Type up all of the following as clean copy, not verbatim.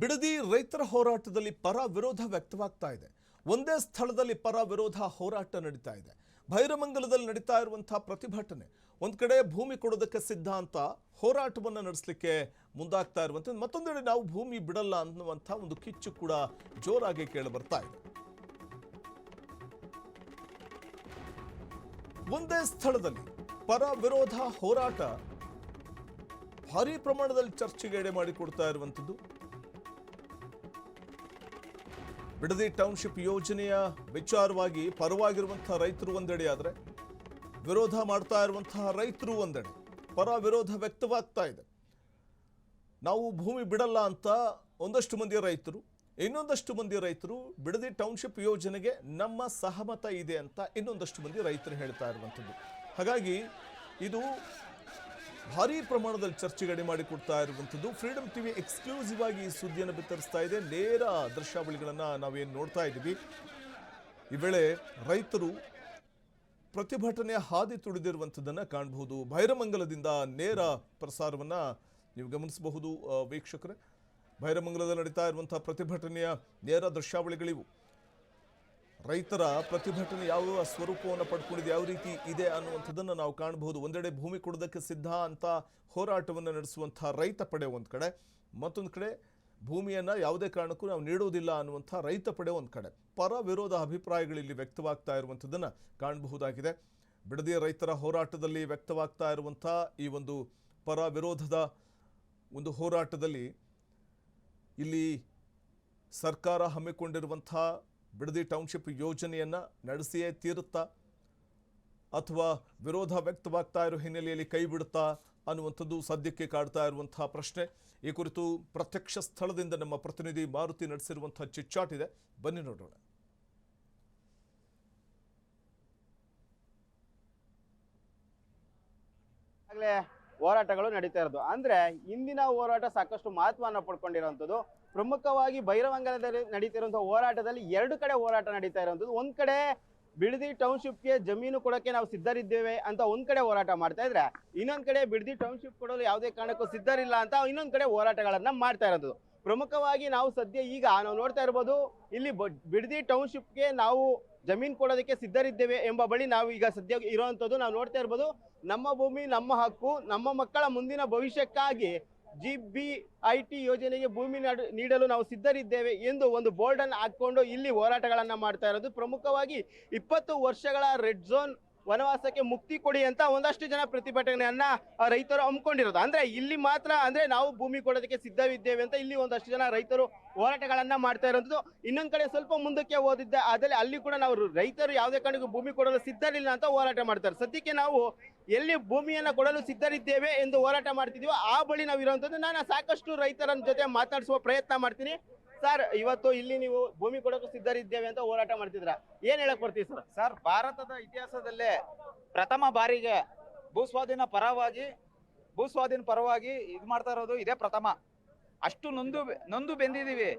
ಬಿಡದಿ ರೈತರ ಹೋರಾಟದಲ್ಲಿ ಪರ ವಿರೋಧ ವ್ಯಕ್ತವಾಗ್ತಾ ಇದೆ. ಒಂದೇ ಸ್ಥಳದಲ್ಲಿ ಪರ ವಿರೋಧ ಹೋರಾಟ ನಡೀತಾ ಇದೆ. ಭೈರಮಂಗಲದಲ್ಲಿ ನಡೀತಾ ಇರುವಂತಹ ಪ್ರತಿಭಟನೆ ಒಂದು ಕಡೆ ಭೂಮಿ ಕೊಡೋದಕ್ಕೆ ಸಿದ್ಧ ಅಂತ ಹೋರಾಟವನ್ನು ನಡೆಸಲಿಕ್ಕೆ ಮುಂದಾಗ್ತಾ ಇರುವಂಥದ್ದು, ಮತ್ತೊಂದೆಡೆ ನಾವು ಭೂಮಿ ಬಿಡಲ್ಲ ಅನ್ನುವಂಥ ಒಂದು ಕಿಚ್ಚು ಕೂಡ ಜೋರಾಗಿ ಕೇಳಿ ಬರ್ತಾ ಇದೆ. ಒಂದೇ ಸ್ಥಳದಲ್ಲಿ ಪರ ವಿರೋಧ ಹೋರಾಟ ಭಾರಿ ಪ್ರಮಾಣದಲ್ಲಿ ಚರ್ಚೆಗೆ ಎಡೆ ಮಾಡಿಕೊಡ್ತಾ ಇರುವಂಥದ್ದು. ಬಿಡದಿ ಟೌನ್ಶಿಪ್ ಯೋಜನೆಯ ವಿಚಾರವಾಗಿ ಪರವಾಗಿರುವಂತಹ ರೈತರು ಒಂದೆಡೆ ಆದರೆ ವಿರೋಧ ಮಾಡ್ತಾ ಇರುವಂತಹ ರೈತರು ಒಂದೆಡೆ, ಪರ ವಿರೋಧ ವ್ಯಕ್ತವಾಗ್ತಾ ಇದೆ. ನಾವು ಭೂಮಿ ಬಿಡಲ್ಲ ಅಂತ ಒಂದಷ್ಟು ಮಂದಿ ರೈತರು, ಇನ್ನೊಂದಷ್ಟು ಮಂದಿ ರೈತರು ಬಿಡದಿ ಟೌನ್ಶಿಪ್ ಯೋಜನೆಗೆ ನಮ್ಮ ಸಹಮತ ಇದೆ ಅಂತ ಇನ್ನೊಂದಷ್ಟು ಮಂದಿ ರೈತರು ಹೇಳ್ತಾ ಇರುವಂಥದ್ದು. ಹಾಗಾಗಿ ಇದು ಭಾರೀ ಪ್ರಮಾಣದಲ್ಲಿ ಚರ್ಚೆಗಡೆ ಮಾಡಿಕೊಡ್ತಾ ಇರುವಂಥದ್ದು. ಫ್ರೀಡಮ್ ಟಿವಿ ಎಕ್ಸ್ಕ್ಲೂಸಿವ್ ಆಗಿ ಈ ಸುದ್ದಿಯನ್ನು ಬಿತ್ತರಿಸ್ತಾ ಇದೆ. ನೇರ ದೃಶ್ಯಾವಳಿಗಳನ್ನು ನಾವೇನು ನೋಡ್ತಾ ಇದ್ದೀವಿ. ಈ ವೇಳೆ ರೈತರು ಪ್ರತಿಭಟನೆಯ ಹಾದಿ ತುಳಿದಿರುವಂಥದ್ದನ್ನು ಕಾಣಬಹುದು. ಭೈರಮಂಗಲದಿಂದ ನೇರ ಪ್ರಸಾರವನ್ನು ನೀವು ಗಮನಿಸಬಹುದು ವೀಕ್ಷಕರೇ. ಭೈರಮಂಗಲದಲ್ಲಿ ನಡೀತಾ ಇರುವಂತಹ ಪ್ರತಿಭಟನೆಯ ನೇರ ದೃಶ್ಯಾವಳಿಗಳಿವು. ರೈತರ ಪ್ರತಿಭಟನೆ ಯಾವ ಸ್ವರೂಪವನ್ನು ಪಡ್ಕೊಂಡಿದೆ, ಯಾವ ರೀತಿ ಇದೆ ಅನ್ನುವಂಥದ್ದನ್ನು ನಾವು ಕಾಣಬಹುದು. ಒಂದೆಡೆ ಭೂಮಿ ಕೊಡೋದಕ್ಕೆ ಸಿದ್ಧ ಅಂತ ಹೋರಾಟವನ್ನು ನಡೆಸುವಂಥ ರೈತ ಪಡೆ ಒಂದು ಕಡೆ, ಮತ್ತೊಂದು ಕಡೆ ಭೂಮಿಯನ್ನು ಯಾವುದೇ ಕಾರಣಕ್ಕೂ ನಾವು ನೀಡುವುದಿಲ್ಲ ಅನ್ನುವಂಥ ರೈತ ಪಡೆ ಒಂದು ಕಡೆ. ಪರ ವಿರೋಧ ಅಭಿಪ್ರಾಯಗಳಿಲ್ಲಿ ವ್ಯಕ್ತವಾಗ್ತಾ ಇರುವಂಥದ್ದನ್ನು ಕಾಣಬಹುದಾಗಿದೆ. ಬಿಡದಿಯ ರೈತರ ಹೋರಾಟದಲ್ಲಿ ವ್ಯಕ್ತವಾಗ್ತಾ ಇರುವಂಥ ಈ ಒಂದು ಪರ ವಿರೋಧದ ಒಂದು ಹೋರಾಟದಲ್ಲಿ ಇಲ್ಲಿ ಸರ್ಕಾರ ಹಮ್ಮಿಕೊಂಡಿರುವಂಥ ಬಿಡದಿ ಟೌನ್ಶಿಪ್ ಯೋಜನೆಯನ್ನು ನಡೆಸಿಯೇ ತೀರುತ್ತಾ ಅಥವಾ ವಿರೋಧ ವ್ಯಕ್ತವಾಗ್ತಾ ಇರೋ ಹಿನ್ನೆಲೆಯಲ್ಲಿ ಕೈ ಬಿಡುತ್ತಾ ಅನ್ನುವಂಥದ್ದು ಸದ್ಯಕ್ಕೆ ಕಾಡ್ತಾ ಇರುವಂತಹ ಪ್ರಶ್ನೆ. ಈ ಕುರಿತು ಪ್ರತ್ಯಕ್ಷ ಸ್ಥಳದಿಂದ ನಮ್ಮ ಪ್ರತಿನಿಧಿ ಮಾರುತಿ ನಡೆಸಿರುವಂತಹ ಚಿಟ್ಚಾಟ್ ಇದೆ, ಬನ್ನಿ ನೋಡೋಣ. ಹೋರಾಟಗಳು ನಡೀತಾ ಇರೋದು ಅಂದ್ರೆ ಇಂದಿನ ಹೋರಾಟ ಸಾಕಷ್ಟು ಮಹತ್ವವನ್ನು ಪಡ್ಕೊಂಡಿರುವಂಥದ್ದು. ಪ್ರಮುಖವಾಗಿ ಭೈರಮಂಗಲದಲ್ಲಿ ನಡೀತಿರುವಂತಹ ಹೋರಾಟದಲ್ಲಿ ಎರಡು ಕಡೆ ಹೋರಾಟ ನಡೀತಾ ಇರುವಂಥದ್ದು. ಒಂದ್ ಕಡೆ ಬಿಡದಿ ಟೌನ್ಶಿಪ್ಗೆ ಜಮೀನು ಕೊಡೋಕೆ ನಾವು ಸಿದ್ಧರಿದ್ದೇವೆ ಅಂತ ಒಂದ್ ಕಡೆ ಹೋರಾಟ ಮಾಡ್ತಾ ಇದ್ರೆ, ಇನ್ನೊಂದ್ ಕಡೆ ಬಿಡದಿ ಟೌನ್ಶಿಪ್ ಕೊಡಲು ಯಾವುದೇ ಕಾರಣಕ್ಕೂ ಸಿದ್ಧರಿಲ್ಲ ಅಂತ ಇನ್ನೊಂದ್ ಕಡೆ ಹೋರಾಟಗಳನ್ನ ಮಾಡ್ತಾ ಇರೋದು. ಪ್ರಮುಖವಾಗಿ ನಾವು ಸದ್ಯ ಈಗ ನಾವು ನೋಡ್ತಾ ಇರ್ಬೋದು, ಇಲ್ಲಿ ಬಿಡದಿ ಟೌನ್ಶಿಪ್ಗೆ ನಾವು ಜಮೀನು ಕೊಡೋದಕ್ಕೆ ಸಿದ್ಧರಿದ್ದೇವೆ ಎಂಬ ಬಳಿ ನಾವು ಈಗ ಸದ್ಯ ಇರುವಂಥದ್ದು ನಾವು ನೋಡ್ತಾ ಇರ್ಬೋದು. ನಮ್ಮ ಭೂಮಿ ನಮ್ಮ ಹಕ್ಕು, ನಮ್ಮ ಮಕ್ಕಳ ಮುಂದಿನ ಭವಿಷ್ಯಕ್ಕಾಗಿ GBIT ಯೋಜನೆಗೆ ಭೂಮಿ ನೀಡಲು ನಾವು ಸಿದ್ಧರಿದ್ದೇವೆ ಎಂದು ಒಂದು ಬೋರ್ಡ್ ಅನ್ನು ಹಾಕೊಂಡು ಇಲ್ಲಿ ಹೋರಾಟಗಳನ್ನ ಮಾಡ್ತಾ ಇರೋದು. ಪ್ರಮುಖವಾಗಿ 20 ವರ್ಷಗಳ ರೆಡ್ ಝೋನ್ ವನವಾಸಕ್ಕೆ ಮುಕ್ತಿ ಕೊಡಿ ಅಂತ ಒಂದಷ್ಟು ಜನ ಪ್ರತಿಭಟನೆಯನ್ನ ರೈತರು ಹಮ್ಮಿಕೊಂಡಿರೋದು. ಅಂದ್ರೆ ಇಲ್ಲಿ ಮಾತ್ರ ಅಂದ್ರೆ ನಾವು ಭೂಮಿ ಕೊಡೋದಕ್ಕೆ ಸಿದ್ಧವಿದ್ದೇವೆ ಅಂತ ಇಲ್ಲಿ ಒಂದಷ್ಟು ಜನ ರೈತರು ಹೋರಾಟಗಳನ್ನ ಮಾಡ್ತಾ ಇರೋದು. ಇನ್ನೊಂದ್ ಕಡೆ ಸ್ವಲ್ಪ ಮುಂದಕ್ಕೆ ಓದಿದ್ದೆ ಅದಲ್ಲಿ ಅಲ್ಲಿ ಕೂಡ ನಾವು ರೈತರು ಯಾವುದೇ ಕಾರಣಕ್ಕೂ ಭೂಮಿ ಕೊಡಲು ಸಿದ್ಧರಿಲ್ಲ ಅಂತ ಹೋರಾಟ ಮಾಡ್ತಾರೆ. ಸದ್ಯಕ್ಕೆ ನಾವು ಎಲ್ಲಿ ಭೂಮಿಯನ್ನ ಕೊಡಲು ಸಿದ್ಧರಿದ್ದೇವೆ ಎಂದು ಹೋರಾಟ ಮಾಡ್ತಿದೀವೋ ಆ ಬಳಿ ನಾವು ಇರುವಂತದ್ದು. ನಾನು ಸಾಕಷ್ಟು ರೈತರ ಜೊತೆ ಮಾತಾಡಿಸುವ ಪ್ರಯತ್ನ ಮಾಡ್ತೀನಿ. ಸರ್, ಇವತ್ತು ಇಲ್ಲಿ ನೀವು ಭೂಮಿ ಕೊಡೋಕೆ ಸಿದ್ಧರಿದ್ದೇವೆ ಅಂತ ಹೋರಾಟ ಮಾಡ್ತಿದ್ರ, ಏನ್ ಹೇಳಕ್ ಬರ್ತೀವಿ ಸರ್? ಸರ್, ಭಾರತದ ಇತಿಹಾಸದಲ್ಲೇ ಪ್ರಥಮ ಬಾರಿಗೆ ಭೂಸ್ವಾಧೀನ ಪರವಾಗಿ ಇದು ಮಾಡ್ತಾ ಇರೋದು ಇದೇ ಪ್ರಥಮ. ಅಷ್ಟು ನೊಂದು ಬೆಂದಿದೀವಿ.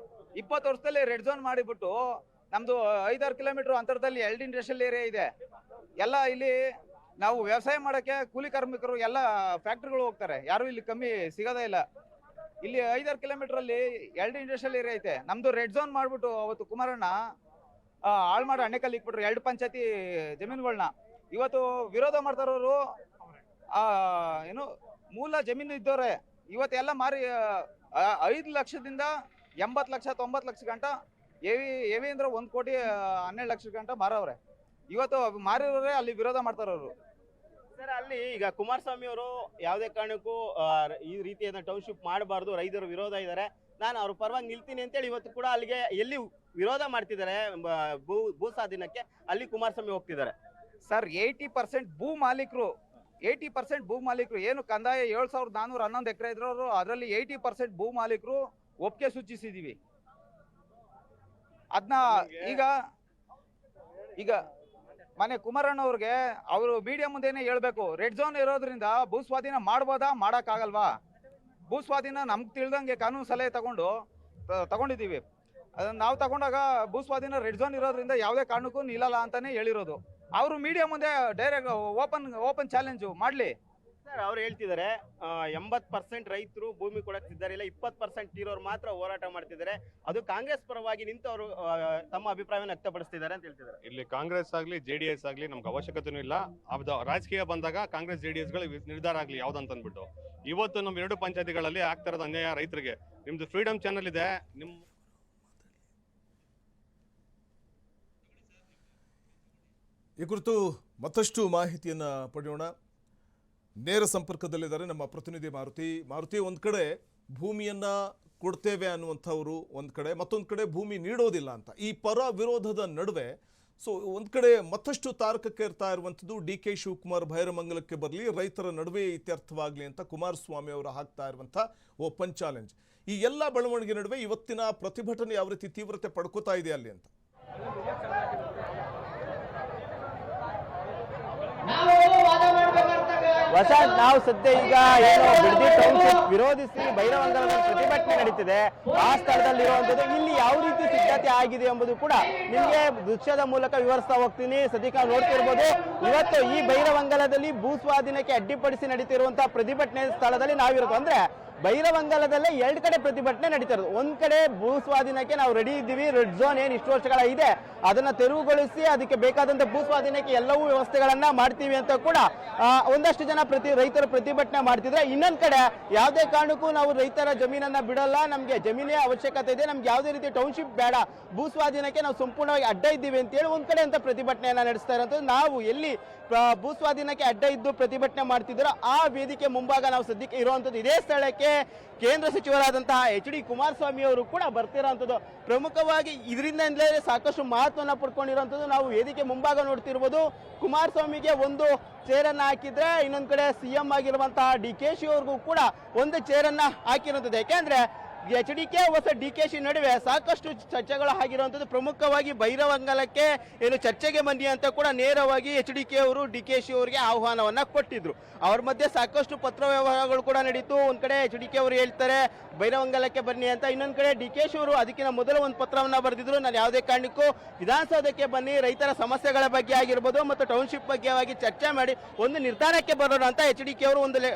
20 ವರ್ಷದಲ್ಲಿ ರೆಡ್ ಝೋನ್ ಮಾಡಿಬಿಟ್ಟು ನಮ್ದು 5-6 ಕಿಲೋಮೀಟರ್ ಅಂತರದಲ್ಲಿ ಎರಡು ಇಂಡಸ್ಟ್ರಿಯಲ್ ಏರಿಯಾ ಇದೆ. ಎಲ್ಲ ಇಲ್ಲಿ ನಾವು ವ್ಯವಸಾಯ ಮಾಡಕ್ಕೆ ಕೂಲಿ ಕಾರ್ಮಿಕರು ಎಲ್ಲ ಫ್ಯಾಕ್ಟ್ರಿಗಳು ಹೋಗ್ತಾರೆ, ಯಾರು ಇಲ್ಲಿ ಕಮ್ಮಿ ಸಿಗೋದೇ ಇಲ್ಲ. ಇಲ್ಲಿ 5-6 ಕಿಲೋಮೀಟರ್ ಅಲ್ಲಿ ಎರಡು ಇಂಡಸ್ಟ್ರಿಯಲ್ ಏರಿಯಾ ಐತೆ. ನಮ್ದು ರೆಡ್ ಝೋನ್ ಮಾಡ್ಬಿಟ್ಟು ಅವತ್ತು ಕುಮಾರಣ್ಣ ಹಾಳು ಮಾಡಿ ಅಣ್ಣೆಕಲ್ಲಿ ಇಕ್ಬಿಟ್ರು 2 ಪಂಚಾಯತಿ ಜಮೀನುಗಳನ್ನ. ಇವತ್ತು ವಿರೋಧ ಮಾಡ್ತಾ ಇರೋರು ಏನು ಮೂಲ ಜಮೀನು ಇದ್ದವ್ರೆ ಇವತ್ತೆಲ್ಲ ಮಾರಿ 5 ಲಕ್ಷದಿಂದ 80 ಲಕ್ಷ 90 ಲಕ್ಷ ಗಂಟ ಎವಿ ಅಂದ್ರೆ 1 ಕೋಟಿ 12 ಲಕ್ಷ ಗಂಟ ಮಾರವ್ರೆ. ಇವತ್ತು ಮಾರಿರೋರೆ ಅಲ್ಲಿ ವಿರೋಧ ಮಾಡ್ತಾ ಇರೋರು. ಸರ್, ಅಲ್ಲಿ ಈಗ ಕುಮಾರಸ್ವಾಮಿ ಅವರು ಯಾವುದೇ ಕಾರಣಕ್ಕೂ ಈ ರೀತಿಯಾದ ಟೌನ್ಶಿಪ್ ಮಾಡಬಾರ್ದು, ರೈತರು ವಿರೋಧ ಇದ್ದಾರೆ, ನಾನು ಅವ್ರ ಪರವಾಗಿ ನಿಲ್ತೀನಿ ಅಂತೇಳಿ ಇವತ್ತು ಕೂಡ ಅಲ್ಲಿಗೆ ಎಲ್ಲಿ ವಿರೋಧ ಮಾಡ್ತಿದ್ದಾರೆ ಭೂ ಸ್ವಾಧೀನಕ್ಕೆ ಅಲ್ಲಿ ಕುಮಾರಸ್ವಾಮಿ ಹೋಗ್ತಿದ್ದಾರೆ. ಸರ್, 80% ಭೂ ಮಾಲೀಕರು 80% ಭೂ ಮಾಲೀಕರು ಏನು ಕಂದಾಯ 7411 ಎಕರೆ ಇದ್ರವರು ಅದರಲ್ಲಿ 80% ಭೂ ಮಾಲೀಕರು ಒಪ್ಪಿಗೆ ಸೂಚಿಸಿದೀವಿ. ಅದನ್ನ ಈಗ ಮನೆ ಕುಮಾರಣ್ಣ ಅವ್ರಿಗೆ ಅವರು ಮೀಡಿಯಾ ಮುಂದೆನೆ ಹೇಳ್ಬೇಕು, ರೆಡ್ ಝೋನ್ ಇರೋದ್ರಿಂದ ಭೂ ಸ್ವಾಧೀನ ಮಾಡ್ಬೋದಾ ಮಾಡೋಕ್ಕಾಗಲ್ವಾ? ಭೂ ಸ್ವಾಧೀನ ನಮ್ಗೆ ತಿಳಿದಂಗೆ ಕಾನೂನು ಸಲಹೆ ತಗೊಂಡಿದ್ದೀವಿ. ಅದನ್ನ ನಾವು ತಗೊಂಡಾಗ ಭೂ ಸ್ವಾಧೀನ ರೆಡ್ ಝೋನ್ ಇರೋದ್ರಿಂದ ಯಾವುದೇ ಕಾರಣಕ್ಕೂ ನಿಲ್ಲಲ್ಲ ಅಂತಾನೆ ಹೇಳಿರೋದು. ಅವರು ಮೀಡಿಯಾ ಮುಂದೆ ಡೈರೆಕ್ಟ್ ಓಪನ್ ಚಾಲೆಂಜು ಮಾಡಲಿ. ಸರ್ ಅವ್ರು ಹೇಳ್ತಿದ್ದಾರೆ 80% ರೈತರು ಭೂಮಿ ಕೊಡಕ್ಕೆ ಸಿದ್ಧರಿಲ್ಲ, 20% ಇರೋರು ಮಾತ್ರ ಹೋರಾಟ ಮಾಡ್ತಿದ್ದಾರೆ. ಅದು ಕಾಂಗ್ರೆಸ್ ಪರವಾಗಿ ನಿಂತವರು ತಮ್ಮ ಅಭಿಪ್ರಾಯವನ್ನು ವ್ಯಕ್ತಪಡಿಸ್ತಿದ್ದಾರೆ ಅಂತ ಹೇಳ್ತಿದ್ದಾರೆ. ಇಲ್ಲಿ ಕಾಂಗ್ರೆಸ್ ಆಗ್ಲಿ JDS ಆಗ್ಲಿ ನಮ್ಗೆ ಅವಶ್ಯಕತೆನೂ ಇಲ್ಲ. ಅದು ರಾಜಕೀಯ ಬಂದಾಗ ಕಾಂಗ್ರೆಸ್ JDS ಗಳು ನಿರ್ಧಾರ ಆಗ್ಲಿ ಯಾವ್ದಂತ ಅಂದ್ಬಿಟ್ಟು ಇವತ್ತು ನಮ್ಮ 2 ಪಂಚಾಯತಿಗಳಲ್ಲಿ ಆಗ್ತಾ ಇರೋದು ಅನ್ಯಾಯ ರೈತರಿಗೆ. ನಿಮ್ದು ಫ್ರೀಡಮ್ ಚಾನಲ್ ಇದೆ, ನಿಮ್ ಈ ಕುರಿತು ಮತ್ತಷ್ಟು ಮಾಹಿತಿಯನ್ನ ಪಡೆಯೋಣ. ನೇರ ಸಂಪರ್ಕದಲ್ಲಿದ್ದಾರೆ ನಮ್ಮ ಪ್ರತಿನಿಧಿ ಮಾರುತಿ. ಒಂದ್ ಕಡೆ ಭೂಮಿಯನ್ನ ಕೊಡ್ತೇವೆ ಅನ್ನುವಂಥವ್ರು ಒಂದ್ ಕಡೆ, ಮತ್ತೊಂದು ಕಡೆ ಭೂಮಿ ನೀಡೋದಿಲ್ಲ ಅಂತ. ಈ ಪರ ವಿರೋಧದ ನಡುವೆ ಒಂದ್ ಕಡೆ ಮತ್ತಷ್ಟು ತಾರಕಕ್ಕೆ ಇರ್ತಾ ಇರುವಂಥದ್ದು DK ಶಿವಕುಮಾರ್ ಬೈರಮಂಗಲಕ್ಕೆ ಬರಲಿ, ರೈತರ ನಡುವೆ ಇತ್ಯರ್ಥವಾಗಲಿ ಅಂತ ಕುಮಾರಸ್ವಾಮಿ ಅವರು ಹಾಕ್ತಾ ಇರುವಂಥ ಓಪನ್ ಚಾಲೆಂಜ್. ಈ ಎಲ್ಲ ಬೆಳವಣಿಗೆ ನಡುವೆ ಇವತ್ತಿನ ಪ್ರತಿಭಟನೆ ಯಾವ ರೀತಿ ತೀವ್ರತೆ ಪಡ್ಕೋತಾ ಇದೆ ಅಲ್ಲಿ ಅಂತ. ವಸಂತ್, ನಾವು ಸದ್ಯ ಈಗ ಏನು ಬಿಡದಿ ಟೌನ್ಶಿಪ್ ವಿರೋಧಿಸಿ ಬೈರವಂಗಲದಲ್ಲಿ ಪ್ರತಿಭಟನೆ ನಡೀತಿದೆ, ಆ ಸ್ಥಳದಲ್ಲಿರುವಂಥದ್ದು. ಇಲ್ಲಿ ಯಾವ ರೀತಿ ಸಿದ್ಧತೆ ಆಗಿದೆ ಎಂಬುದು ಕೂಡ ನಿಮಗೆ ದೃಶ್ಯದ ಮೂಲಕ ವಿವರಿಸ್ತಾ ಹೋಗ್ತೀನಿ. ಸದ್ಯಕ್ಕೆ ನಾವು ನೋಡ್ತಿರ್ಬೋದು, ಇವತ್ತು ಈ ಬೈರವಂಗಲದಲ್ಲಿ ಭೂ ಸ್ವಾಧೀನಕ್ಕೆ ಅಡ್ಡಿಪಡಿಸಿ ನಡೀತಿರುವಂತಹ ಪ್ರತಿಭಟನೆ ಸ್ಥಳದಲ್ಲಿ ನಾವಿರೋದು. ಅಂದ್ರೆ ಬೈರವಂಗಲದಲ್ಲೇ 2 ಕಡೆ ಪ್ರತಿಭಟನೆ ನಡೀತಾ ಇರೋದು. ಒಂದ್ ಕಡೆ ಭೂ ಸ್ವಾಧೀನಕ್ಕೆ ನಾವು ರೆಡಿ ಇದ್ದೀವಿ, ರೆಡ್ ಝೋನ್ ಏನ್ ಇಷ್ಟು ವರ್ಷಗಳ ಇದೆ ಅದನ್ನ ತೆರವುಗೊಳಿಸಿ ಅದಕ್ಕೆ ಬೇಕಾದಂತ ಭೂ ಸ್ವಾಧೀನಕ್ಕೆ ಎಲ್ಲವೂ ವ್ಯವಸ್ಥೆಗಳನ್ನ ಮಾಡ್ತೀವಿ ಅಂತ ಕೂಡ ಒಂದಷ್ಟು ಜನ ರೈತರು ಪ್ರತಿಭಟನೆ ಮಾಡ್ತಿದ್ರೆ, ಇನ್ನೊಂದ್ ಕಡೆ ಯಾವುದೇ ಕಾರಣಕ್ಕೂ ನಾವು ರೈತರ ಜಮೀನನ್ನ ಬಿಡಲ್ಲ, ನಮ್ಗೆ ಜಮೀನೇ ಅವಶ್ಯಕತೆ ಇದೆ, ನಮ್ಗೆ ಯಾವುದೇ ರೀತಿ ಟೌನ್ಶಿಪ್ ಬೇಡ, ಭೂ ಸ್ವಾಧೀನಕ್ಕೆ ನಾವು ಸಂಪೂರ್ಣವಾಗಿ ಅಡ್ಡ ಇದ್ದೀವಿ ಅಂತ ಹೇಳಿ ಒಂದ್ ಕಡೆ ಅಂತ ಪ್ರತಿಭಟನೆಯನ್ನ ನಡೆಸ್ತಾ ಇರೋದು. ನಾವು ಎಲ್ಲಿ ಭೂ ಸ್ವಾಧೀನಕ್ಕೆ ಅಡ್ಡ ಇದ್ದು ಪ್ರತಿಭಟನೆ ಮಾಡ್ತಿದ್ರು ಆ ವೇದಿಕೆ ಮುಂಭಾಗ ನಾವು ಸದ್ಯಕ್ಕೆ ಇರುವಂತದ್ದು. ಇದೇ ಸ್ಥಳಕ್ಕೆ ಕೇಂದ್ರ ಸಚಿವರಾದಂತಹ HD ಕುಮಾರಸ್ವಾಮಿ ಅವರು ಕೂಡ ಬರ್ತಿರೋಂಥದ್ದು. ಪ್ರಮುಖವಾಗಿ ಇದರಿಂದಲೇ ಸಾಕಷ್ಟು ಮಹತ್ವನ ಪಡ್ಕೊಂಡಿರುವಂಥದ್ದು. ನಾವು ವೇದಿಕೆ ಮುಂಭಾಗ ನೋಡ್ತಿರ್ಬೋದು, ಕುಮಾರಸ್ವಾಮಿಗೆ ಒಂದು ಚೇರನ್ನ ಹಾಕಿದ್ರೆ ಇನ್ನೊಂದ್ ಕಡೆ CM ಆಗಿರುವಂತಹ DKಶಿ ಅವ್ರಿಗೂ ಕೂಡ ಒಂದು ಚೇರನ್ನ ಹಾಕಿರುವಂಥದ್ದು. ಯಾಕೆಂದ್ರೆ HDK ಹೊಸ DKಶಿ ನಡುವೆ ಸಾಕಷ್ಟು ಚರ್ಚೆಗಳು ಆಗಿರುವಂಥದ್ದು. ಪ್ರಮುಖವಾಗಿ ಬೈರವಂಗಲಕ್ಕೆ ಏನು ಚರ್ಚೆಗೆ ಬನ್ನಿ ಅಂತ ಕೂಡ ನೇರವಾಗಿ HDK ಅವರು DKಶಿ ಅವರಿಗೆ ಆಹ್ವಾನವನ್ನ ಕೊಟ್ಟಿದ್ರು. ಅವ್ರ ಮಧ್ಯೆ ಸಾಕಷ್ಟು ಪತ್ರ ವ್ಯವಹಾರಗಳು ಕೂಡ ನಡೀತು. ಒಂದ್ ಕಡೆ HDK ಅವರು ಹೇಳ್ತಾರೆ ಬೈರವಂಗಲಕ್ಕೆ ಬನ್ನಿ ಅಂತ, ಇನ್ನೊಂದ್ ಕಡೆ DKಶಿ ಅವರು ಅದಕ್ಕಿಂತ ಮೊದಲು ಒಂದು ಪತ್ರವನ್ನ ಬರೆದಿದ್ರು, ನಾನು ಯಾವುದೇ ಕಾರಣಕ್ಕೂ ವಿಧಾನಸೌಧಕ್ಕೆ ಬನ್ನಿ, ರೈತರ ಸಮಸ್ಯೆಗಳ ಬಗ್ಗೆ ಆಗಿರ್ಬೋದು ಮತ್ತು ಟೌನ್ಶಿಪ್ ಬಗ್ಗೆ ಆಗಿ ಚರ್ಚೆ ಮಾಡಿ ಒಂದು ನಿರ್ಧಾರಕ್ಕೆ ಬರೋಣ ಅಂತ HDK ಅವರು ಅಂದ್ರೆ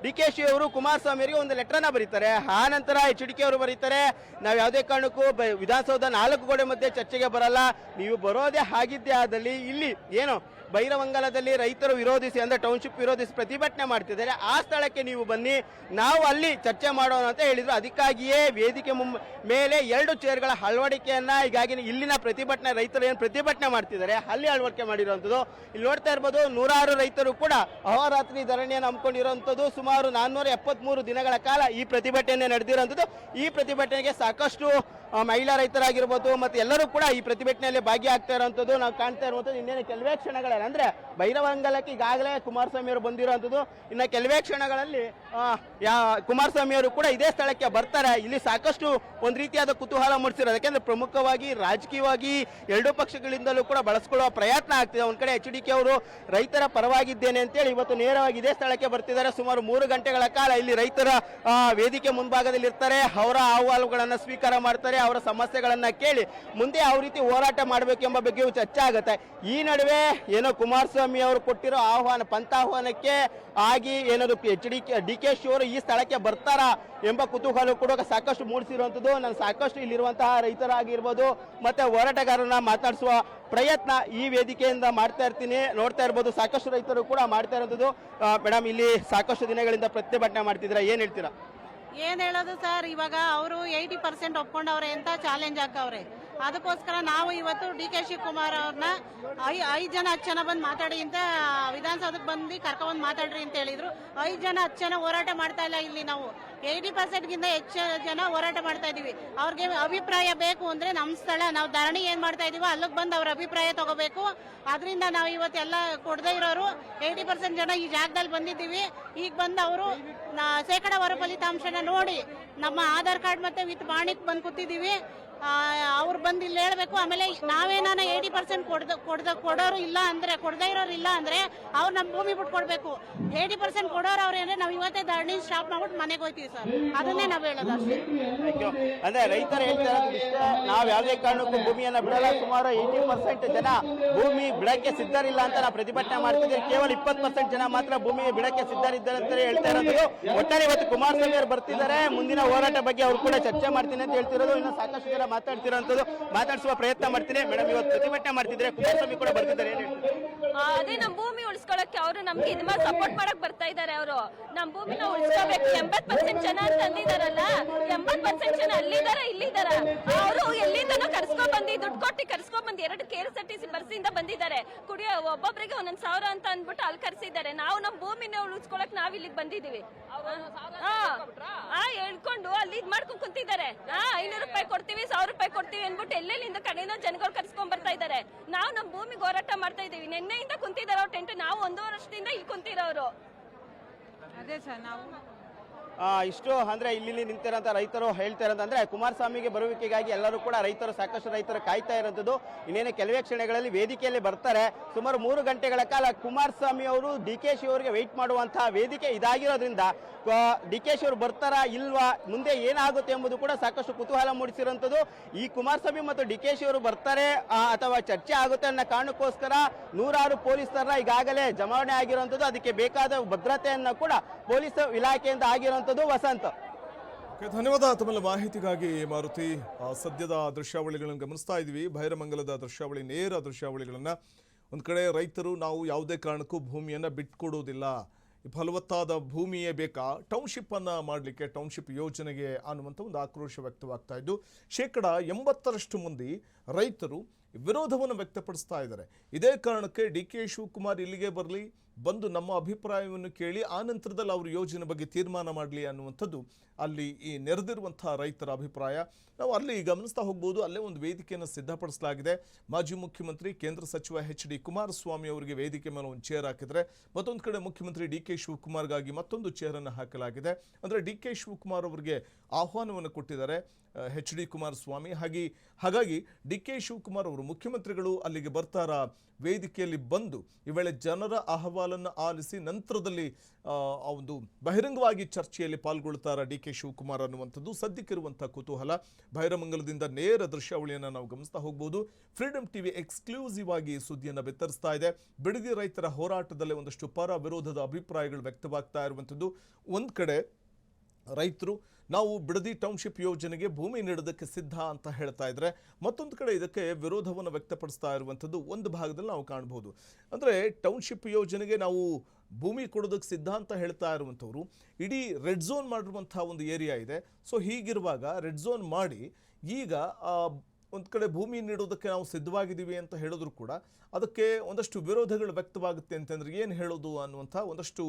DKಶಿ ಅವರು ಕುಮಾರಸ್ವಾಮಿ ಅವರಿಗೆ ಒಂದು ಲೆಟರ್ನ ಬರೀತಾರೆ. ಆ ನಂತರ HDK ಅವರು ಬರೀತಾರೆ, ನಾವು ಯಾವುದೇ ಕಾರಣಕ್ಕೂ ವಿಧಾನಸೌಧ 4 ಗೋಡೆ ಮಧ್ಯೆ ಚರ್ಚೆಗೆ ಬರಲ್ಲ, ನೀವು ಬರೋದೇ ಆಗಿದ್ದೇ ಆದಲ್ಲಿ ಇಲ್ಲಿ ಏನು ಬೈರವಂಗಲದಲ್ಲಿ ರೈತರು ವಿರೋಧಿಸಿ ಅಂದ್ರೆ ಟೌನ್ಶಿಪ್ ವಿರೋಧಿಸಿ ಪ್ರತಿಭಟನೆ ಮಾಡ್ತಿದ್ದಾರೆ, ಆ ಸ್ಥಳಕ್ಕೆ ನೀವು ಬನ್ನಿ, ನಾವು ಅಲ್ಲಿ ಚರ್ಚೆ ಮಾಡೋಣ ಅಂತ ಹೇಳಿದ್ರು. ಅದಕ್ಕಾಗಿಯೇ ವೇದಿಕೆ ಮೇಲೆ 2 ಚೇರ್ಗಳ ಅಳವಡಿಕೆಯನ್ನ ಈಗಾಗಿ ಇಲ್ಲಿನ ಪ್ರತಿಭಟನೆ ರೈತರು ಏನು ಪ್ರತಿಭಟನೆ ಮಾಡ್ತಿದ್ದಾರೆ ಅಲ್ಲಿ ಅಳವಡಿಕೆ ಮಾಡಿರುವಂಥದ್ದು. ಇಲ್ಲಿ ನೋಡ್ತಾ ಇರ್ಬೋದು, 106 ರೈತರು ಕೂಡ ಅಹೋರಾತ್ರಿ ಧರಣಿಯನ್ನು ಹಮ್ಮಿಕೊಂಡಿರುವಂಥದ್ದು. ಸುಮಾರು 473 ದಿನಗಳ ಕಾಲ ಈ ಪ್ರತಿಭಟನೆ ನಡೆದಿರುವಂಥದ್ದು. ಈ ಪ್ರತಿಭಟನೆಗೆ ಸಾಕಷ್ಟು ಮಹಿಳಾ ರೈತರಾಗಿರ್ಬೋದು ಮತ್ತೆ ಎಲ್ಲರೂ ಕೂಡ ಈ ಪ್ರತಿಭಟನೆಯಲ್ಲಿ ಭಾಗಿಯಾಗ್ತಾ ಇರುವಂಥದ್ದು ನಾವು ಕಾಣ್ತಾ ಇರುವಂಥದ್ದು. ಇನ್ನೇನು ಕೆಲವೇ ಕ್ಷಣಗಳ ಅಂದ್ರೆ ಬೈರವಂಗಲಕ್ಕೆ ಈಗಾಗಲೇ ಕುಮಾರಸ್ವಾಮಿ ಅವರು ಬಂದಿರುವಂಥದ್ದು. ಇನ್ನು ಕೆಲವೇ ಕ್ಷಣಗಳಲ್ಲಿ ಕುಮಾರಸ್ವಾಮಿ ಅವರು ಕೂಡ ಇದೇ ಸ್ಥಳಕ್ಕೆ ಬರ್ತಾರೆ. ಇಲ್ಲಿ ಸಾಕಷ್ಟು ಒಂದು ರೀತಿಯಾದ ಕುತೂಹಲ ಮೂಡಿಸಿರೋದು. ಯಾಕೆಂದ್ರೆ ಪ್ರಮುಖವಾಗಿ ರಾಜಕೀಯವಾಗಿ 2 ಪಕ್ಷಗಳಿಂದಲೂ ಕೂಡ ಬಳಸ್ಕೊಳ್ಳುವ ಪ್ರಯತ್ನ ಆಗ್ತಿದೆ. ಒಂದ್ ಕಡೆ HDK ಅವರು ರೈತರ ಪರವಾಗಿದ್ದೇನೆ ಅಂತೇಳಿ ಇವತ್ತು ನೇರವಾಗಿ ಇದೇ ಸ್ಥಳಕ್ಕೆ ಬರ್ತಿದ್ದಾರೆ. ಸುಮಾರು 3 ಗಂಟೆಗಳ ಕಾಲ ಇಲ್ಲಿ ರೈತರ ವೇದಿಕೆ ಮುಂಭಾಗದಲ್ಲಿ ಇರ್ತಾರೆ, ಅವರ ಅಹವಾಲುಗಳನ್ನ ಸ್ವೀಕಾರ ಮಾಡ್ತಾರೆ, ಅವರ ಸಮಸ್ಯೆಗಳನ್ನ ಕೇಳಿ ಮುಂದೆ ಯಾವ ರೀತಿ ಹೋರಾಟ ಮಾಡಬೇಕೆಂಬ ಬಗ್ಗೆಯೂ ಚರ್ಚೆ ಆಗುತ್ತೆ. ಈ ನಡುವೆ ಏನೋ ಕುಮಾರಸ್ವಾಮಿ ಅವರು ಕೊಟ್ಟಿರೋ ಪಂಥಾಹ್ವಾನಕ್ಕೆ ಆಗಿ ಏನಾದ್ರು DKಶಿ ಅವರು ಈ ಸ್ಥಳಕ್ಕೆ ಬರ್ತಾರಾ ಎಂಬ ಕುತೂಹಲ ಕೂಡ ಸಾಕಷ್ಟು ಮೂಡಿಸಿರುವಂಥದ್ದು. ನಾನು ಸಾಕಷ್ಟು ಇಲ್ಲಿರುವಂತಹ ರೈತರಾಗಿರ್ಬೋದು ಮತ್ತೆ ಹೋರಾಟಗಾರರನ್ನ ಮಾತಾಡಿಸುವ ಪ್ರಯತ್ನ ಈ ವೇದಿಕೆಯಿಂದ ಮಾಡ್ತಾ ಇರ್ತೀನಿ. ನೋಡ್ತಾ ಇರ್ಬೋದು, ಸಾಕಷ್ಟು ರೈತರು ಕೂಡ ಮಾಡ್ತಾ ಇರೋದು. ಮೇಡಮ್, ಇಲ್ಲಿ ಸಾಕಷ್ಟು ದಿನಗಳಿಂದ ಪ್ರತಿಭಟನೆ ಮಾಡ್ತಿದ್ದೀರಾ, ಏನ್ ಹೇಳ್ತೀರಾ? ಏನ್ ಹೇಳೋದು ಸರ್, ಇವಾಗ ಅವರು 80% ಒಪ್ಕೊಂಡವ್ರೆ ಅಂತ ಚಾಲೆಂಜ್ ಹಾಕವ್ರೆ. ಅದಕ್ಕೋಸ್ಕರ ನಾವು ಇವತ್ತು DK ಶಿವಕುಮಾರ್ ಅವ್ರನ್ನ 5 ಜನ 10 ಜನ ಬಂದು ಮಾತಾಡಿ ಅಂತ ವಿಧಾನಸೌಧಕ್ಕೆ ಬಂದು ಕರ್ಕೊಂಡ್ ಮಾತಾಡ್ರಿ ಅಂತ ಹೇಳಿದ್ರು. 5 ಜನ 10 ಜನ ಹೋರಾಟ ಮಾಡ್ತಾ ಇಲ್ಲ. ಇಲ್ಲಿ ನಾವು 80%ಗಿಂತ ಹೆಚ್ಚು ಜನ ಹೋರಾಟ ಮಾಡ್ತಾ ಇದೀವಿ. ಅವ್ರಿಗೆ ಅಭಿಪ್ರಾಯ ಬೇಕು ಅಂದ್ರೆ ನಮ್ಮ ಸ್ಥಳ ನಾವು ಧರಣಿ ಏನ್ ಮಾಡ್ತಾ ಇದೀವೋ ಅಲ್ಲಿಗೆ ಬಂದು ಅವ್ರ ಅಭಿಪ್ರಾಯ ತಗೋಬೇಕು. ಅದರಿಂದ ನಾವು ಇವತ್ತೆಲ್ಲ ಕೊಡದೇ ಇರೋರು 80% ಜನ ಈ ಜಾಗದಲ್ಲಿ ಬಂದಿದ್ದೀವಿ. ಈಗ ಬಂದು ಅವರು ಶೇಕಡಾವಾರು ಫಲಿತಾಂಶನ ನೋಡಿ ನಮ್ಮ ಆಧಾರ್ ಕಾರ್ಡ್ ಮತ್ತೆ ವಿತ್ ಬಾಣಿಕ್ ಬಂದು ಕೂತಿದ್ದೀವಿ. ಅವ್ರು ಬಂದು ಇಲ್ಲಿ ಹೇಳ್ಬೇಕು. ಆಮೇಲೆ ನಾವೇನಾನ 80% ಕೊಡೋರು ಇಲ್ಲ ಅಂದ್ರೆ, ಕೊಡದೇ ಇರೋರು ಇಲ್ಲ ಅಂದ್ರೆ ಅವ್ರು ನಮ್ಮ ಭೂಮಿ ಬಿಟ್ಟು ಕೊಡ್ಬೇಕು. 80% ಕೊಡೋರು ಅವ್ರು ಅಂದ್ರೆ ನಾವು ಇವತ್ತೇ ಧರಣಿ ಸ್ಟಾಪ್ ಮಾಡ್ಬಿಟ್ಟು ಮನೆಗೆ ಹೋಗ್ತೀವಿ ಸರ್. ಅದನ್ನೇ ನಾವು ಹೇಳೋದು ಅಷ್ಟೇ. ಅಂದ್ರೆ ರೈತರು ಹೇಳ್ತಾ ಇರೋದು ಇಷ್ಟೇ, ನಾವು ಯಾವುದೇ ಕಾರಣಕ್ಕೂ ಭೂಮಿಯನ್ನ ಬಿಡಲ್ಲ. ಸುಮಾರು 80% ಜನ ಭೂಮಿ ಬಿಡಕ್ಕೆ ಸಿದ್ಧರಿಲ್ಲ ಅಂತ ನಾವು ಪ್ರತಿಭಟನೆ ಮಾಡ್ತಿದ್ದೀವಿ. ಕೇವಲ 20% ಜನ ಮಾತ್ರ ಭೂಮಿ ಬಿಡಕ್ಕೆ ಸಿದ್ಧರಿದ್ದಾರೆ ಅಂತ ಹೇಳ್ತಾ ಇರೋದು. ಒಟ್ಟಾರೆ ಇವತ್ತು ಕುಮಾರಸ್ವಾಮಿ ಅವರು ಬರ್ತಿದ್ದಾರೆ, ಮುಂದಿನ ಹೋರಾಟ ಬಗ್ಗೆ ಅವ್ರು ಕೂಡ ಚರ್ಚೆ ಮಾಡ್ತೀನಿ ಅಂತ ಹೇಳ್ತಿರೋದು. ಇನ್ನು ಸಾಕಷ್ಟು ಜನ ಮಾತಾಡ್ತಿರೋಂಥದ್ದು, ಮಾತಾಡಿಸುವ ಪ್ರಯತ್ನ ಮಾಡ್ತೀನಿ. ಮೇಡಮ್, ಇವತ್ತು ಪ್ರತಿಭಟನೆ ಮಾಡ್ತಿದ್ರೆ ಕುಮಾರಸ್ವಾಮಿ ಕೂಡ ಬರ್ತಿದ್ದಾರೆ, ಏನ್ ಹೇಳ್ತೀವಿ? ಅದೇ ನಮ್ಮ ಭೂಮಿ ಉಳಿಸ್ಕೊಳ್ಳಕ್ಕೆ ಅವರು ನಮ್ಗೆ ಇದು ಮಾಡಿ ಸಪೋರ್ಟ್ ಮಾಡಕ್ ಬರ್ತಾ ಇದ್ದಾರೆ. ಅವರು ನಮ್ಮ ಭೂಮಿನ ಉಳಿಸ್ಕೋಬೇಕು. 80% ಜನ ಅಂತ ಅಂದಿದಾರಲ್ಲ, 80% ಜನ ಅಲ್ಲಿದಾರ ಇಲ್ಲಿದಾರ. ಅವರು ಎಲ್ಲಿಂದನೂ ಕರ್ಸ್ಕೊಂಡ್ ಬಂದು ದುಡ್ಡು ಕೊಟ್ಟು ಕರ್ಸ್ಕೊಂಡ್ ಬಂದು 2 KSRTC ಬಸ್ಸಿಂದ ಬಂದಿದ್ದಾರೆ. ಕುಡಿಯೋ ಒಬ್ಬೊಬ್ಬರಿಗೆ 1,000 ಅಂತ ಅಂದ್ಬಿಟ್ಟು ಅಲ್ಲಿ ಕರ್ಸಿದ್ದಾರೆ. ನಾವು ನಮ್ಮ ಭೂಮಿನ ಉಳಿಸ್ಕೊಳಕ್ ನಾವ್ ಇಲ್ಲಿಗೆ ಬಂದಿದೀವಿ. ಹೇಳ್ಕೊಂಡು ಅಲ್ಲಿ ಇದ್ ಮಾಡ್ಕೊಂಡ್ ಕುಂತಿದ್ದಾರೆ. 500 ರೂಪಾಯಿ ಕೊಡ್ತೀವಿ, 1000 ರೂಪಾಯಿ ಕೊಡ್ತೀವಿ ಅನ್ಬಿಟ್ಟು ಎಲ್ಲೆಲ್ಲಿಂದ ಕಡೆಯಿಂದ ಜನಗಳು ಕರ್ಸ್ಕೊಂಡ್ ಬರ್ತಾ ಇದ್ದಾರೆ. ನಾವು ನಮ್ಮ ಭೂಮಿಗೆ ಹೋರಾಟ ಮಾಡ್ತಾ ಇದೀವಿ. ನಿನ್ನೆಯಿಂದ ಕುಂತಿದ್ದಾರೆ ಅವ್ರ ಟೆಂಟ್. ನಾವು 1.5 ವರ್ಷದಿಂದ ಇಲ್ಲಿ ಕುಂತಿರೋರು. ಅದೇ ಸರ್, ನಾವು ಇಷ್ಟು ಅಂದ್ರೆ ಇಲ್ಲಿ ನಿಂತಿರೋಂಥ ರೈತರು ಹೇಳ್ತಾ ಇರೋದಂದ್ರೆ ಕುಮಾರಸ್ವಾಮಿಗೆ ಬರುವಿಕೆಗಾಗಿ ಎಲ್ಲರೂ ಕೂಡ ಸಾಕಷ್ಟು ರೈತರು ಕಾಯ್ತಾ ಇರೋಂಥದ್ದು. ಇನ್ನೇನು ಕೆಲವೇ ಕ್ಷಣಗಳಲ್ಲಿ ವೇದಿಕೆಯಲ್ಲಿ ಬರ್ತಾರೆ. ಸುಮಾರು 3 ಗಂಟೆಗಳ ಕಾಲ ಕುಮಾರಸ್ವಾಮಿ ಅವರು DKಶಿ ಅವರಿಗೆ ವೆಯ್ಟ್ ಮಾಡುವಂತಹ ವೇದಿಕೆ ಇದಾಗಿರೋದ್ರಿಂದ DKಶಿ ಅವರು ಬರ್ತಾರಾ ಇಲ್ವಾ, ಮುಂದೆ ಏನಾಗುತ್ತೆ ಎಂಬುದು ಕೂಡ ಸಾಕಷ್ಟು ಕುತೂಹಲ ಮೂಡಿಸಿರುವಂಥದ್ದು. ಈ ಕುಮಾರಸ್ವಾಮಿ ಮತ್ತು DKಶಿ ಅವರು ಬರ್ತಾರೆ ಅಥವಾ ಚರ್ಚೆ ಆಗುತ್ತೆ ಅನ್ನೋ ಕಾರಣಕ್ಕೋಸ್ಕರ 100 ಪೊಲೀಸರನ್ನ ಈಗಾಗಲೇ ಜಮಾವಣೆ ಆಗಿರುವಂಥದ್ದು. ಅದಕ್ಕೆ ಬೇಕಾದ ಭದ್ರತೆಯನ್ನ ಕೂಡ ಪೊಲೀಸ್ ಇಲಾಖೆಯಿಂದ ಆಗಿರುವಂಥದ್ದು. ವಸಂತ, ಧನ್ಯವಾದ ತಮ್ಮೆಲ್ಲ ಮಾಹಿತಿಗಾಗಿ ಮಾರುತಿ. ಸದ್ಯದ ದೃಶ್ಯಾವಳಿಗಳನ್ನು ಗಮನಿಸ್ತಾ ಇದ್ದೀವಿ, ಬೈರಮಂಗಲದ ದೃಶ್ಯಾವಳಿ, ನೇರ ದೃಶ್ಯಾವಳಿಗಳನ್ನು. ಒಂದು ಕಡೆ ರೈತರು ನಾವು ಯಾವುದೇ ಕಾರಣಕ್ಕೂ ಭೂಮಿಯನ್ನು ಬಿಟ್ಕೊಡೋದಿಲ್ಲ, ಫಲವತ್ತಾದ ಭೂಮಿಯೇ ಬೇಕಾ ಟೌನ್ಶಿಪ್ಪನ್ನು ಮಾಡಲಿಕ್ಕೆ, ಟೌನ್ಶಿಪ್ ಯೋಜನೆಗೆ ಅನ್ನುವಂಥ ಒಂದು ಆಕ್ರೋಶ ವ್ಯಕ್ತವಾಗ್ತಾ ಇದ್ದು, 80% ಮಂದಿ ರೈತರು ವಿರೋಧವನ್ನು ವ್ಯಕ್ತಪಡಿಸ್ತಾ ಇದ್ದಾರೆ. ಇದೇ ಕಾರಣಕ್ಕೆ DK ಶಿವಕುಮಾರ್ ಇಲ್ಲಿಗೆ ಬರಲಿ, ಬಂದು ನಮ್ಮ ಅಭಿಪ್ರಾಯವನ್ನು ಕೇಳಿ ಆ ನಂತರದಲ್ಲಿ ಅವರು ಯೋಜನೆ ಬಗ್ಗೆ ತೀರ್ಮಾನ ಮಾಡಲಿ ಅನ್ನುವಂಥದ್ದು ಅಲ್ಲಿ ಈ ನೆರೆದಿರುವಂಥ ರೈತರ ಅಭಿಪ್ರಾಯ. ನಾವು ಅಲ್ಲಿ ಗಮನಿಸ್ತಾ ಹೋಗ್ಬೋದು. ಅಲ್ಲೇ ಒಂದು ವೇದಿಕೆಯನ್ನು ಸಿದ್ಧಪಡಿಸಲಾಗಿದೆ. ಮಾಜಿ ಮುಖ್ಯಮಂತ್ರಿ ಕೇಂದ್ರ ಸಚಿವ HD ಕುಮಾರಸ್ವಾಮಿ ಅವರಿಗೆ ವೇದಿಕೆ ಮೇಲೆ ಒಂದು ಚೇರ್ ಹಾಕಿದರೆ, ಮತ್ತೊಂದು ಕಡೆ ಮುಖ್ಯಮಂತ್ರಿ DK ಶಿವಕುಮಾರ್ಗಾಗಿ ಮತ್ತೊಂದು ಚೇರನ್ನು ಹಾಕಲಾಗಿದೆ. ಅಂದರೆ DK ಶಿವಕುಮಾರ್ ಅವರಿಗೆ ಆಹ್ವಾನವನ್ನು ಕೊಟ್ಟಿದ್ದಾರೆ HD ಕುಮಾರಸ್ವಾಮಿ. ಹಾಗಾಗಿ DK ಶಿವಕುಮಾರ್ ಅವರು ಮುಖ್ಯಮಂತ್ರಿಗಳು ಅಲ್ಲಿಗೆ ಬರ್ತಾರಾ, ವೇದಿಕೆಯಲ್ಲಿ ಬಂದು ಈ ವೇಳೆ ಜನರ ಅಹವಾಲನ್ನು ಆಲಿಸಿ ನಂತರದಲ್ಲಿ ಒಂದು ಬಹಿರಂಗವಾಗಿ ಚರ್ಚೆಯಲ್ಲಿ ಪಾಲ್ಗೊಳ್ತಾರ DK ಶಿವಕುಮಾರ್ ಅನ್ನುವಂಥದ್ದು ಸದ್ಯಕ್ಕಿರುವಂಥ ಕುತೂಹಲ. ಬೈರಮಂಗಲದಿಂದ ನೇರ ದೃಶ್ಯಾವಳಿಯನ್ನು ನಾವು ಗಮನಿಸ್ತಾ ಹೋಗ್ಬೋದು. ಫ್ರೀಡಮ್ ಟಿವಿ ಎಕ್ಸ್ಕ್ಲೂಸಿವ್ ಆಗಿ ಸುದ್ದಿಯನ್ನು ಬಿತ್ತರಿಸ್ತಾ ಇದೆ. ಬಿಡದಿ ರೈತರ ಹೋರಾಟದಲ್ಲೇ ಒಂದಷ್ಟು ಪರ ವಿರೋಧದ ಅಭಿಪ್ರಾಯಗಳು ವ್ಯಕ್ತವಾಗ್ತಾ ಇರುವಂಥದ್ದು. ಒಂದು ಕಡೆ ರೈತರು ನಾವು ಬಿಡದಿ ಟೌನ್ಶಿಪ್ ಯೋಜನೆಗೆ ಭೂಮಿ ನೀಡೋದಕ್ಕೆ ಸಿದ್ಧ ಅಂತ ಹೇಳ್ತಾ ಇದ್ರೆ, ಮತ್ತೊಂದು ಕಡೆ ಇದಕ್ಕೆ ವಿರೋಧವನ್ನು ವ್ಯಕ್ತಪಡಿಸ್ತಾ ಇರುವಂಥದ್ದು ಒಂದು ಭಾಗದಲ್ಲಿ ನಾವು ಕಾಣಬಹುದು. ಅಂದರೆ ಟೌನ್ಶಿಪ್ ಯೋಜನೆಗೆ ನಾವು ಭೂಮಿ ಕೊಡೋದಕ್ಕೆ ಸಿದ್ಧ ಅಂತ ಹೇಳ್ತಾ ಇರುವಂಥವ್ರು ಇಡೀ ರೆಡ್ ಝೋನ್ ಮಾಡಿರುವಂಥ ಒಂದು ಏರಿಯಾ ಇದೆ. ಸೊ ಹೀಗಿರುವಾಗ ರೆಡ್ ಝೋನ್ ಮಾಡಿ ಈಗ ಒಂದು ಕಡೆ ಭೂಮಿ ನೀಡೋದಕ್ಕೆ ನಾವು ಸಿದ್ಧವಾಗಿದ್ದೀವಿ ಅಂತ ಹೇಳಿದ್ರು ಕೂಡ ಅದಕ್ಕೆ ಒಂದಷ್ಟು ವಿರೋಧಗಳು ವ್ಯಕ್ತವಾಗುತ್ತೆ ಅಂತಂದ್ರೆ ಏನು ಹೇಳೋದು ಅನ್ನುವಂಥ ಒಂದಷ್ಟು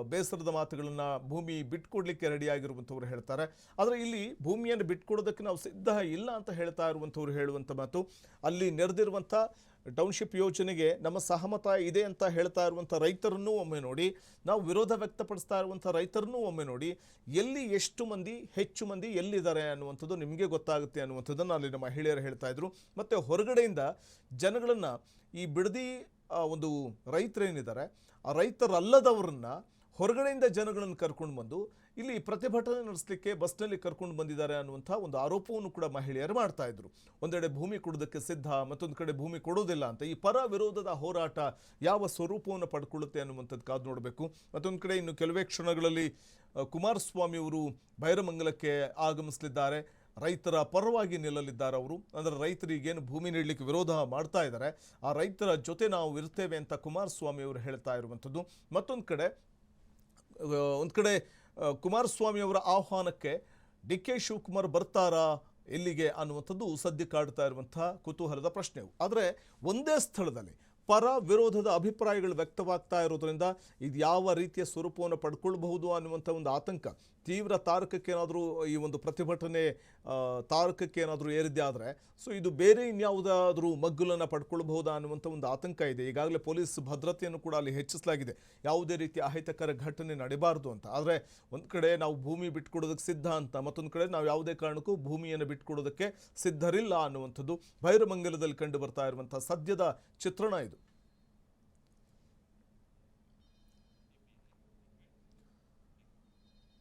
ಬೇಸರದ ಮಾತುಗಳನ್ನು ಭೂಮಿ ಬಿಟ್ಕೊಡ್ಲಿಕ್ಕೆ ರೆಡಿಯಾಗಿರುವಂಥವ್ರು ಹೇಳ್ತಾರೆ. ಆದರೆ ಇಲ್ಲಿ ಭೂಮಿಯನ್ನು ಬಿಟ್ಕೊಡೋದಕ್ಕೆ ನಾವು ಸಿದ್ಧ ಇಲ್ಲ ಅಂತ ಹೇಳ್ತಾ ಇರುವಂಥವ್ರು ಹೇಳುವಂಥ ಮಾತು, ಅಲ್ಲಿ ನೆರೆದಿರುವಂಥ ಟೌನ್ಶಿಪ್ ಯೋಜನೆಗೆ ನಮ್ಮ ಸಹಮತ ಇದೆ ಅಂತ ಹೇಳ್ತಾ ಇರುವಂಥ ರೈತರನ್ನೂ ಒಮ್ಮೆ ನೋಡಿ, ನಾವು ವಿರೋಧ ವ್ಯಕ್ತಪಡಿಸ್ತಾ ಇರುವಂಥ ರೈತರನ್ನೂ ಒಮ್ಮೆ ನೋಡಿ, ಎಲ್ಲಿ ಎಷ್ಟು ಮಂದಿ ಹೆಚ್ಚು ಮಂದಿ ಎಲ್ಲಿದ್ದಾರೆ ಅನ್ನುವಂಥದ್ದು ನಿಮಗೆ ಗೊತ್ತಾಗುತ್ತೆ ಅನ್ನುವಂಥದ್ದನ್ನು ಅಲ್ಲಿನ ಮಹಿಳೆಯರು ಹೇಳ್ತಾ ಇದ್ರು. ಮತ್ತು ಹೊರಗಡೆಯಿಂದ ಜನಗಳನ್ನು ಈ ಬಿಡದಿ ಒಂದು ರೈತರೇನಿದ್ದಾರೆ ಆ ರೈತರಲ್ಲದವರನ್ನ ಹೊರಗಡೆಯಿಂದ ಜನಗಳನ್ನು ಕರ್ಕೊಂಡು ಬಂದು ಇಲ್ಲಿ ಪ್ರತಿಭಟನೆ ನಡೆಸಲಿಕ್ಕೆ ಬಸ್ನಲ್ಲಿ ಕರ್ಕೊಂಡು ಬಂದಿದ್ದಾರೆ ಅನ್ನುವಂಥ ಒಂದು ಆರೋಪವನ್ನು ಕೂಡ ಮಹಿಳೆಯರು ಮಾಡ್ತಾ ಇದ್ರು. ಒಂದೆಡೆ ಭೂಮಿ ಕೊಡೋದಕ್ಕೆ ಸಿದ್ಧ, ಮತ್ತೊಂದು ಕಡೆ ಭೂಮಿ ಕೊಡೋದಿಲ್ಲ ಅಂತ. ಈ ಪರ ವಿರೋಧದ ಹೋರಾಟ ಯಾವ ಸ್ವರೂಪವನ್ನು ಪಡ್ಕೊಳ್ಳುತ್ತೆ ಅನ್ನುವಂಥದ್ದು ಕಾದು ನೋಡಬೇಕು. ಮತ್ತೊಂದು ಕಡೆ ಇನ್ನು ಕೆಲವೇ ಕ್ಷಣಗಳಲ್ಲಿ ಕುಮಾರಸ್ವಾಮಿ ಅವರು ಬೈರಮಂಗಲಕ್ಕೆ ಆಗಮಿಸಲಿದ್ದಾರೆ. ರೈತರ ಪರವಾಗಿ ನಿಲ್ಲಲಿದ್ದಾರೆ ಅವರು. ಅಂದರೆ ರೈತರಿಗೇನು ಭೂಮಿ ನೀಡಲಿಕ್ಕೆ ವಿರೋಧ ಮಾಡ್ತಾ ಇದ್ದಾರೆ, ಆ ರೈತರ ಜೊತೆ ನಾವು ಇರ್ತೇವೆ ಅಂತ ಕುಮಾರಸ್ವಾಮಿ ಅವರು ಹೇಳ್ತಾ ಇರುವಂಥದ್ದು. ಮತ್ತೊಂದು ಕಡೆ ಕುಮಾರಸ್ವಾಮಿ ಅವರ ಆಹ್ವಾನಕ್ಕೆ DK ಶಿವಕುಮಾರ್ ಬರ್ತಾರಾ ಎಲ್ಲಿಗೆ ಅನ್ನುವಂಥದ್ದು ಸದ್ಯ ಕಾಡ್ತಾ ಇರುವಂಥ ಕುತೂಹಲದ ಪ್ರಶ್ನೆವು. ಆದರೆ ಒಂದೇ ಸ್ಥಳದಲ್ಲಿ ಪರ ವಿರೋಧದ ಅಭಿಪ್ರಾಯಗಳು ವ್ಯಕ್ತವಾಗ್ತಾ ಇರೋದ್ರಿಂದ ಇದು ಯಾವ ರೀತಿಯ ಸ್ವರೂಪವನ್ನು ಪಡ್ಕೊಳ್ಬಹುದು ಅನ್ನುವಂಥ ಒಂದು ಆತಂಕ. ತೀವ್ರ ತಾರಕಕ್ಕೆ ಏನಾದರೂ ಈ ಒಂದು ಪ್ರತಿಭಟನೆ ತಾರಕಕ್ಕೆ ಏನಾದರೂ ಏರಿದೆ ಆದರೆ ಸೊ ಇದು ಬೇರೆ ಇನ್ಯಾವುದಾದ್ರೂ ಮಗ್ಗುಲನ್ನು ಪಡ್ಕೊಳ್ಬಹುದಾ ಅನ್ನುವಂಥ ಒಂದು ಆತಂಕ ಇದೆ. ಈಗಾಗಲೇ ಪೊಲೀಸ್ ಭದ್ರತೆಯನ್ನು ಕೂಡ ಅಲ್ಲಿ ಹೆಚ್ಚಿಸಲಾಗಿದೆ, ಯಾವುದೇ ರೀತಿಯ ಅಹಿತಕರ ಘಟನೆ ನಡೀಬಾರ್ದು ಅಂತ. ಆದರೆ ಒಂದು ಕಡೆ ನಾವು ಭೂಮಿ ಬಿಟ್ಕೊಡೋದಕ್ಕೆ ಸಿದ್ಧ ಅಂತ, ಮತ್ತೊಂದು ಕಡೆ ನಾವು ಯಾವುದೇ ಕಾರಣಕ್ಕೂ ಭೂಮಿಯನ್ನು ಬಿಟ್ಕೊಡೋದಕ್ಕೆ ಸಿದ್ಧರಿಲ್ಲ ಅನ್ನುವಂಥದ್ದು ಬೈರಮಂಗಲದಲ್ಲಿ ಕಂಡು ಬರ್ತಾ ಇರುವಂಥ ಸದ್ಯದ ಚಿತ್ರಣ ಇದು.